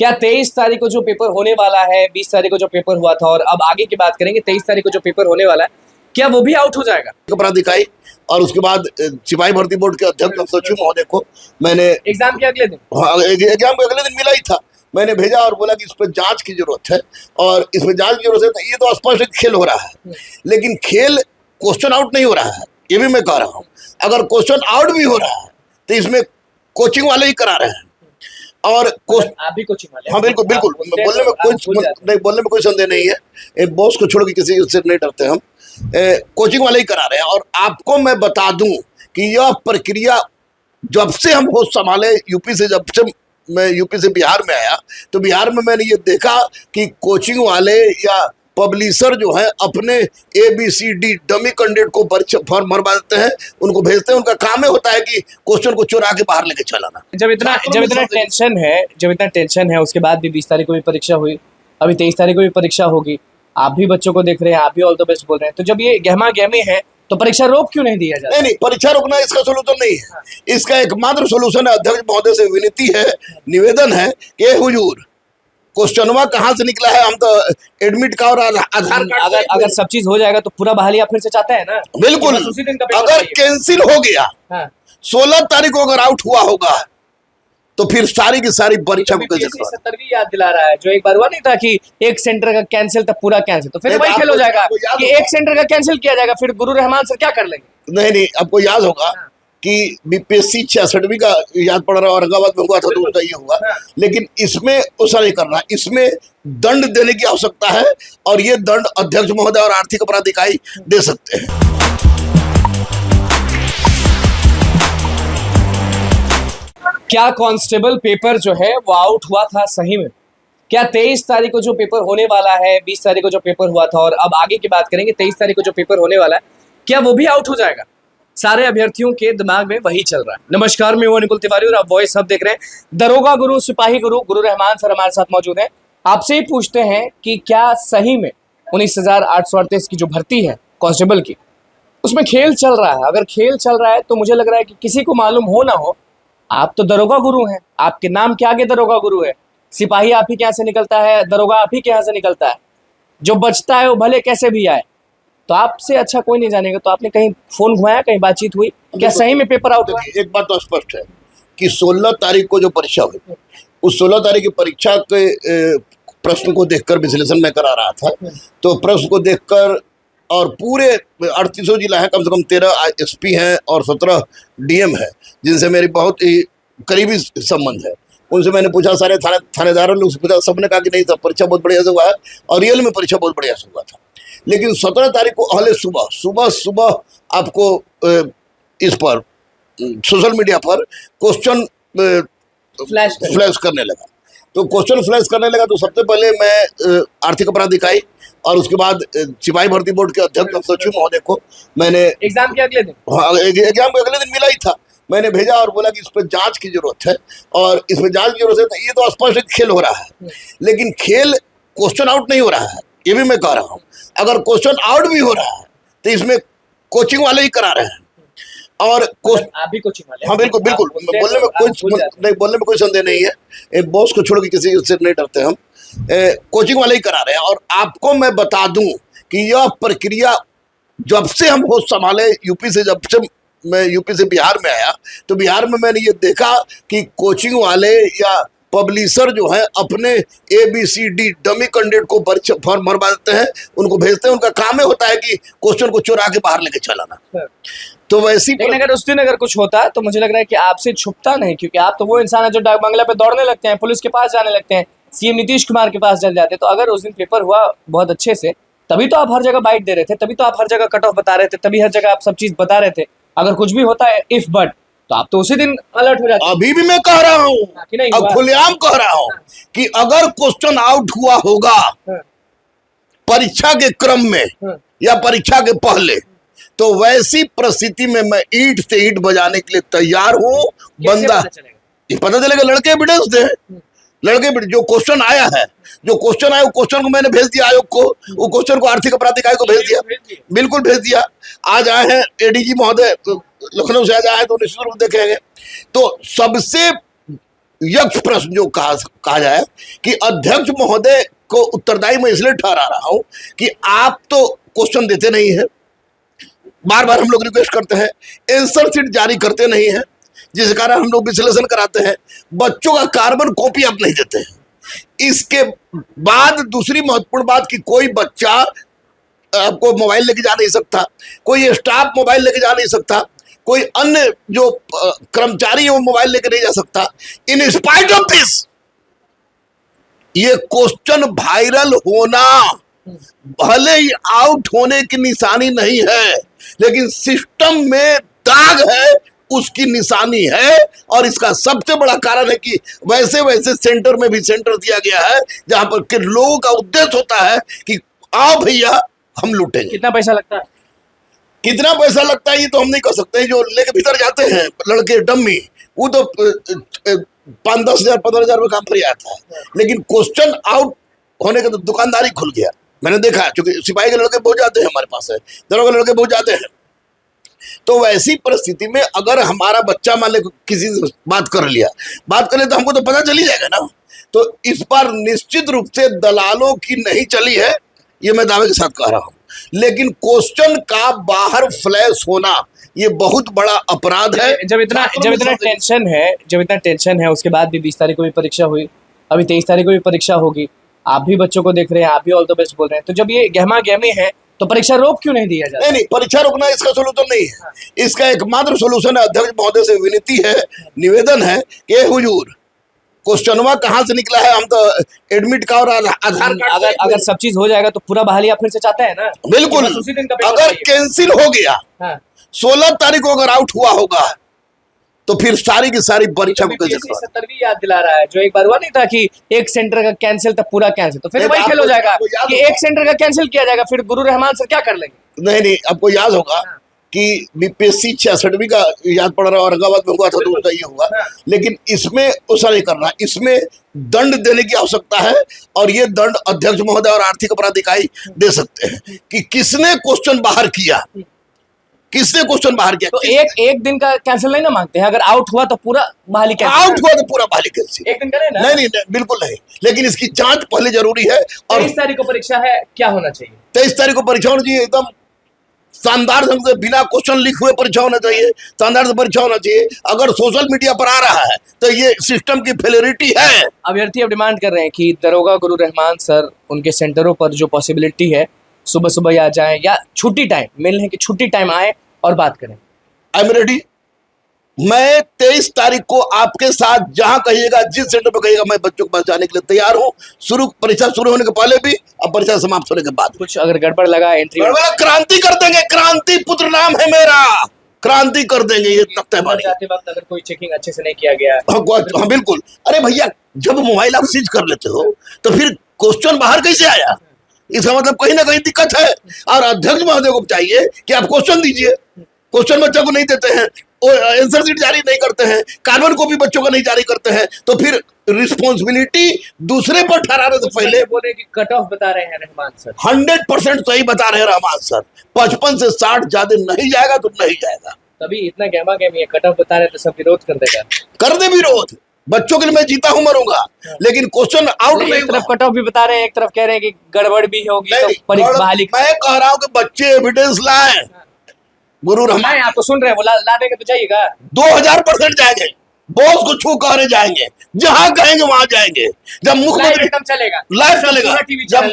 क्या 23 तारीख को जो पेपर होने वाला है, 20 तारीख को जो पेपर हुआ था और अब आगे की बात करेंगे, 23 तारीख को जो पेपर होने वाला है, क्या वो भी आउट हो जाएगा? अपराधिकारी और उसके बाद सिपाही भर्ती बोर्ड के अध्यक्ष सचिव महोदय को मैंने एग्जाम के अगले दिन एग्जाम के अगले दिन मिला ही था। मैंने भेजा और बोला कि इस पर जांच की जरूरत है और इसमें जांच की जरूरत है। ये तो स्पष्ट खेल हो रहा है, लेकिन खेल क्वेश्चन आउट नहीं हो रहा है, ये भी मैं कह रहा हूँ। अगर क्वेश्चन आउट भी हो रहा है तो इसमें कोचिंग वाले ही करा रहे हैं और आप भी कोचिंग वाले? हाँ बिल्कुल बिल्कुल, बोलने में कोई संदेह नहीं है। एक बॉस को छोड़ के किसी से नहीं डरते हम। कोचिंग वाले ही करा रहे हैं। और आपको मैं बता दूं कि यह प्रक्रिया जब से हम होश संभाले, जब से मैं यूपी से बिहार में आया, तो बिहार में मैंने ये देखा कि कोचिंग वाले या पब्लिशर जो है अपने ABCD डमी कैंडिडेट को फॉर्म भरवा देते हैं, उनको भेजते हैं। उनका काम ही होता है कि क्वेश्चन को चुरा के बाहर लेके चलाना। जब इतना टेंशन है उसके बाद भी 20 तारीख को भी परीक्षा हुई, अभी 23 तारीख को भी परीक्षा होगी। आप भी बच्चों को देख रहे हैं, आप भी ऑल द बेस्ट बोल रहे हैं, तो जब ये गहमा गहमी है तो परीक्षा रोक क्यों नहीं दिया जाता? नहीं, परीक्षा रोकना इसका सोल्यूशन नहीं है। इसका एकमात्र सोल्यूशन है, अध्यक्ष महोदय से विनती है, निवेदन है कि हुजूर क्वेश्चनवा कहाँ से निकला है, हम तो एडमिट का और आधार कार्ड अगर सब चीज हो जाएगा तो पूरा बहालिया फिर से चाहते हैं ना? बिल्कुल। अगर कैंसिल हो गया, 16 तारीख को अगर आउट हुआ होगा तो फिर सारी की सारी परीक्षा को कैसे करवा? 70 भी याद दिला रहा है, जो एक बार हुआ नहीं था कि एक सेंटर का कैंसिल तब पूरा कैंसिल, तो फिर वही खेल हो जाएगा कि एक सेंटर का कैंसिल किया जाएगा, फिर गुरु रहमान सर क्या कर लेंगे? नहीं, आपको याद होगा कि BPSC 66वीं का याद पड़ रहा है, औरंगाबाद में हुआ था तो उसका ये हुआ। लेकिन इसमें ऐसा नहीं करना, इसमें दंड देने की आवश्यकता है और ये दंड अध्यक्ष महोदय और आर्थिक अपराध इकाई दे सकते हैं। क्या कांस्टेबल पेपर जो है वो आउट हुआ था सही में? क्या 23 तारीख को जो पेपर होने वाला है, 20 तारीख को जो पेपर हुआ था और अब आगे की बात करेंगे, 23 तारीख को जो पेपर होने वाला है, क्या वो भी आउट हो जाएगा? सारे अभ्यर्थियों के दिमाग में वही चल रहा है। नमस्कार, मैं हूं निकुल तिवारी और आप वॉइस हब देख रहे हैं। दरोगा गुरु, सिपाही गुरु, गुरु रहमान सर हमारे साथ मौजूद हैं। आपसे ही पूछते हैं कि क्या सही में 19,838 की जो भर्ती है कांस्टेबल की, उसमें खेल चल रहा है? अगर खेल चल रहा है तो मुझे लग रहा है कि किसी को मालूम हो ना हो, आप तो दरोगा गुरु हैं, आपके नाम के आगे दरोगा गुरु है। सिपाही आप ही के यहाँ से निकलता है, दरोगा आप ही के यहाँ से निकलता है। जो बचता है वो भले कैसे भी आए, तो आपसे अच्छा कोई नहीं जानेगा। तो आपने कहीं फोन घुमाया, कहीं बातचीत हुई, क्या सही में पेपर आउट हुआ? एक बात तो स्पष्ट है कि 16 तारीख को जो परीक्षा हुई, उस 16 तारीख की परीक्षा के प्रश्न को देखकर विश्लेषण मैं करा रहा था, तो प्रश्न को देखकर और पूरे 38 जिला है, कम से कम 13 SP हैं और 17 DM है, जिनसे मेरी बहुत ही करीबी संबंध है। उनसे मैंने पूछा, सारे थानेदारों ने पूछा, सबने कहा कि नहीं सब परीक्षा बहुत बढ़िया से हुआ है और रियल में परीक्षा बहुत बढ़िया से हुआ था। लेकिन 17 तारीख को अहले सुबह आपको इस पर सोशल मीडिया पर क्वेश्चन फ्लैश करने लगा। तो क्वेश्चन फ्लैश करने लगा तो सबसे पहले मैं आर्थिक अपराध इकाई और उसके बाद सिपाही भर्ती बोर्ड के अध्यक्ष सचिव महोदय को मैंने एग्जाम के अगले दिन एग्जाम के अगले दिन मिला ही था। मैंने भेजा और बोला कि इस पर जांच की जरूरत है और इसमें जांच की जरूरत है। तो ये तो स्पष्ट खेल हो रहा है, लेकिन खेल क्वेश्चन आउट नहीं हो रहा है, ये भी मैं कह रहा हूँ। अगर क्वेश्चन आउट भी हो रहा है तो इसमें कोचिंग वाले ही करा रहे हैं और आप भी कोचिंग वाले? हाँ बिल्कुल, बोलने में कोई संदेह नहीं है। एक बॉस को छोड़ के किसी से नहीं डरते हम। कोचिंग वाले ही करा रहे हैं। और आपको मैं बता दूं कि यह प्रक्रिया जब से हम होश संभाले, जब से मैं यूपी से बिहार में आया, तो बिहार में मैंने ये देखा कि कोचिंग वाले या पब्लिशर जो है अपने ABCD डमी कैंडिडेट को फॉर्म भरवा देते हैं, उनको भेजते हैं। उनका काम ही होता है कि क्वेश्चन को चुरा के बाहर लेके चलाना। तो वैसी अगर उस दिन अगर कुछ होता तो मुझे लग रहा है कि आपसे छुपता नहीं, क्योंकि आप तो वो इंसान है जो डाक बंगला पे दौड़ने लगते हैं, पुलिस के पास जाने लगते हैं, CM नीतीश कुमार के पास चल जाते हैं। तो अगर उस दिन पेपर हुआ बहुत अच्छे से, तभी तो आप हर जगह बाइट दे रहे थे, तभी तो आप हर जगह कट ऑफ बता रहे थे, तभी हर जगह आप सब चीज बता रहे थे। अगर कुछ भी होता है इफ बट, तो आप तो उसी दिन अलर्ट हो जाते। अभी भी मैं कह रहा हूँ, अब खुलेआम कह रहा हूँ कि अगर क्वेश्चन आउट हुआ होगा परीक्षा के क्रम में या परीक्षा के पहले, तो वैसी परिस्थिति में मैं ईंट से ईंट बजाने के लिए तैयार हूँ। बंदा ये पता चलेगा, लड़के एविडेंस दे, जो क्वेश्चन आया है, वो क्वेश्चन को मैंने भेज दिया आयोग को, वो क्वेश्चन को आर्थिक अपराध इकाई को भेज दिया, बिल्कुल भेज दिया। आज आए हैं ADG महोदय लखनऊ से, आज आए हैं तो निश्चित रूप देखेंगे। तो सबसे यक्ष प्रश्न जो कहा जाए कि अध्यक्ष महोदय को उत्तरदायी मैं इसलिए ठहरा रहा हूं कि आप तो क्वेश्चन देते नहीं हैं, बार बार हम लोग रिक्वेस्ट करते हैं, आंसर शीट जारी करते नहीं हैं, जिस कारण हम लोग विश्लेषण कराते हैं, बच्चों का कार्बन कॉपी आप नहीं देते हैं। इसके बाद दूसरी महत्वपूर्ण बात कि कोई बच्चा आपको मोबाइल लेके जा नहीं सकता, कोई स्टाफ मोबाइल लेके जा नहीं सकता, कोई अन्य जो कर्मचारी है वो मोबाइल लेके नहीं जा सकता। इन स्पाइट ऑफ दिस ये क्वेश्चन वायरल होना भले ही आउट होने की निशानी नहीं है, लेकिन सिस्टम में दाग है उसकी निशानी है। और इसका सबसे बड़ा कारण है कि वैसे वैसे सेंटर में भी सेंटर दिया गया है जहां पर के लोगों का उद्देश्य होता है कि आओ भैया हम लूटेंगे। कितना पैसा लगता है? कितना पैसा लगता है ये तो हम नहीं कह सकते। जो लेके भीतर जाते हैं लड़के डम्मी, वो तो 5-10 हजार 15 हजार में काम कर आता है, लेकिन क्वेश्चन आउट होने का तो दुकानदारी खुल गया। मैंने देखा, क्योंकि सिपाही के लड़के बहुत जाते हैं हमारे पास है, दरोगा के लड़के बहुत जाते हैं। तो वैसी परिस्थिति में अगर हमारा बच्चा मान ले किसी से बात कर लिया तो हमको तो पता चली जाएगा ना। तो इस पर निश्चित रूप से दलालों की नहीं चली है, ये मैं दावे के साथ कह रहा हूं, लेकिन क्वेश्चन का बाहर फ्लैश होना ये बहुत बड़ा अपराध है। जब इतना टेंशन है उसके बाद भी 20 तारीख को भी परीक्षा हुई, अभी 23 तारीख को भी परीक्षा होगी, आप भी बच्चों को देख रहे हैं, आप भी ऑल द बेस्ट बोल रहे हैं, तो जब ये गहमा गहमी है तो परीक्षा रोक क्यों नहीं दिया जाता? नहीं, परीक्षा रोकना इसका सोल्यूशन नहीं है। इसका एकमात्र सोल्यूशन है, अध्यक्ष महोदय से विनती है, निवेदन है कि हुजूर क्वेश्चनवा कहाँ से निकला है, हम तो एडमिट का और आधार कार्ड अगर सब चीज हो जाएगा तो पूरा बहाली आप फिर से चाहते हैं ना? बिल्कुल। उसी दिन का पेपर अगर चाहिए। कैंसिल हो गया, 16 तारीख को अगर आउट हुआ होगा तो फिर सारी की सारी परीक्षा को कैसे करवा? 70 भी याद दिला रहा है, जो एक बार हुआ नहीं था कि एक सेंटर का कैंसिल था पूरा कैंसिल, तो फिर वही खेल हो जाएगा कि एक सेंटर का कैंसिल किया जाएगा, फिर गुरु रहमान सर क्या कर लेंगे? नहीं, आपको याद होगा कि बीपीएससी 66वीं का याद पड़ रहा है, औरंगाबाद में हुआ था तो उसका ये हुआ, लेकिन इसमें ऐसा नहीं करना। इसमें दंड देने की आवश्यकता है, और ये दंड अध्यक्ष महोदय और आर्थिक अपराध इकाई दे सकते हैं कि किसने क्वेश्चन बाहर किया, किसने क्वेश्चन बाहर किया। तो एक दिन का कैंसिल नहीं ना मांगते हैं? अगर आउट हुआ तो पूरा बहाली कैंसिल, आउट हुआ तो पूरा बहाली कैंसिल। एक दिन का नहीं ना? नहीं, बिल्कुल नहीं, लेकिन इसकी जांच पहले जरूरी है। और 23 तारीख को परीक्षा है, क्या होना चाहिए? 23 तारीख को परीक्षा होनी चाहिए, एकदम शानदार ढंग से बिना क्वेश्चन लिखे हुए परीक्षा होना चाहिए, शानदार से परीक्षा होना चाहिए। अगर सोशल मीडिया पर आ रहा है तो ये सिस्टम की फेलियरिटी है। अभ्यर्थी अब डिमांड कर रहे हैं कि दरोगा गुरु रहमान सर उनके सेंटरों पर जो पॉसिबिलिटी है सुबह सुबह आ जाएं या छुट्टी टाइम मिलने की छुट्टी टाइम आए और बात करें। I am ready. मैं 23 तारीख को आपके साथ जहां कहिएगा, जिस सेंटर पर कहिएगा, मैं बच्चों के पास जाने के लिए तैयार हूं। परीक्षा शुरू होने के पहले भी, अब परीक्षा समाप्त होने के बाद। कुछ अगर गड़बड़ लगा एंट्री, क्रांति कर देंगे। क्रांति पुत्र नाम है मेरा, क्रांति कर देंगे। ये तख्ते मारी जाते वक्त अगर कोई चेकिंग अच्छे से नहीं किया गया। हाँ बिल्कुल। अरे भैया, जब मोबाइल आप सीज कर लेते हो तो फिर क्वेश्चन बाहर कैसे आया? इसका मतलब कहीं ना कहीं दिक्कत है। और अध्यक्ष महोदय को चाहिए कि आप क्वेश्चन दीजिए। क्वेश्चन बच्चों को नहीं देते हैं, आंसर शीट जारी नहीं करते हैं, कार्बन कॉपी बच्चों को नहीं जारी करते हैं, तो फिर रिस्पॉन्सिबिलिटी दूसरे पर ठहराने से पहले बोले कि कट ऑफ बता रहे हैं रहमान सर। 100% सही बता रहे हैं रहमान सर। 55 से 60 ज्यादा नहीं जाएगा तो नहीं जाएगा। तभी इतना गहमा गहमी है, कट ऑफ बता रहे तो सब विरोध कर देगा। कर दे विरोध, बच्चों के लिए मैं जीता हूं मरूंगा, लेकिन क्वेश्चन आउट नहीं। एक तरफ कट ऑफ भी बता रहे हैं, एक तरफ कह रहे हैं कि गड़बड़ भी होगी तो बहाली। मैं कह रहा हूं कि बच्चे एविडेंस लाएं। गुरु रहमान आप तो सुन रहे हैं, वो ला देंगे तो जाइएगा। 2000% जाएंगे। बॉस को छू कहने जाएंगे, जहां कहेंगे वहां जाएंगे। जब मुख्यमंत्री चलेगा, लाइव चलेगा, जब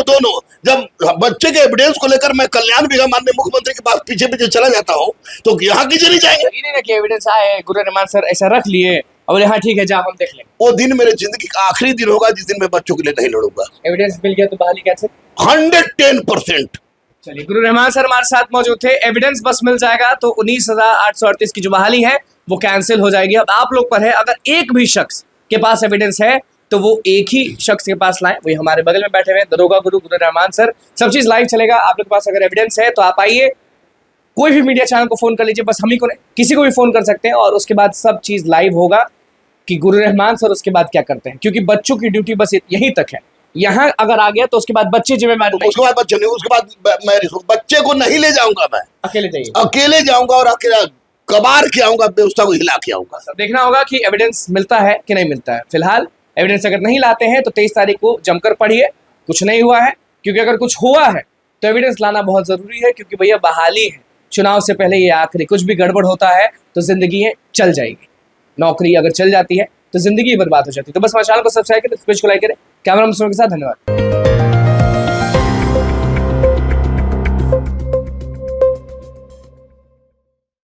दोनों जब बच्चे के एविडेंस को लेकर मैं कल्याण विभाग माननीय मुख्यमंत्री के पास पीछे पीछे चला जाता हूँ, तो यहाँ किसी नहीं जाएंगे। नहीं ना कि एविडेंस आए, गुरु रहमान सर ऐसा रख लिए और यहाँ ठीक है जा हम देख लेंगे। वो दिन मेरे जिंदगी का आखिरी दिन होगा जिस दिन मैं बच्चों के लिए नहीं लड़ूंगा। एविडेंस मिल गया तो बहाली कैसे? 110%। चलिए, गुरु रहमान सर हमारे साथ मौजूद थे। एविडेंस बस मिल जाएगा तो 19,838 की जो बहाली है वो कैंसिल हो जाएगी। अब आप लोग पर है, अगर एक भी शख्स के पास एविडेंस है तो वो एक ही शख्स के पास लाएं। वही हमारे बगल में बैठे हुए दरोगा गुरु रहमान सर। सब चीज लाइव चलेगा। आप लोग के पास अगर एविडेंस है तो आप आइए, कोई भी मीडिया चैनल को फोन कर लीजिए, बस हम ही को नहीं, किसी को भी फोन कर सकते हैं, और उसके बाद सब चीज लाइव होगा कि गुरु रहमान सर उसके बाद क्या करते हैं। क्योंकि बच्चों की ड्यूटी बस यहीं तक है। यहाँ अगर आ गया तो उसके बाद बच्चे जिम्मेदार, उसके बाद बच्चे नहीं, उसके बाद मैं बच्चे को नहीं ले जाऊंगा, मैं अकेले जाइए, अकेले जाऊंगा और अकेला कबार के आऊंगा, व्यवस्था को हिला के आऊंगा। सब देखना होगा कि एविडेंस मिलता है कि नहीं मिलता है। फिलहाल एविडेंस अगर नहीं लाते हैं तो 23 तारीख को जमकर पढ़िए, कुछ नहीं हुआ है, क्योंकि अगर कुछ हुआ है तो एविडेंस लाना बहुत जरूरी है, क्योंकि भैया बहाली है, चुनाव से पहले ये आखिरी, कुछ भी गड़बड़ होता है तो जिंदगी चल जाएगी, नौकरी अगर चल जाती है तो जिंदगी बर्बाद हो जाती है। तो बस हमारे चैनल को सब्सक्राइब करें, पेज को लाइक करें। कैमरा के साथ धन्यवाद।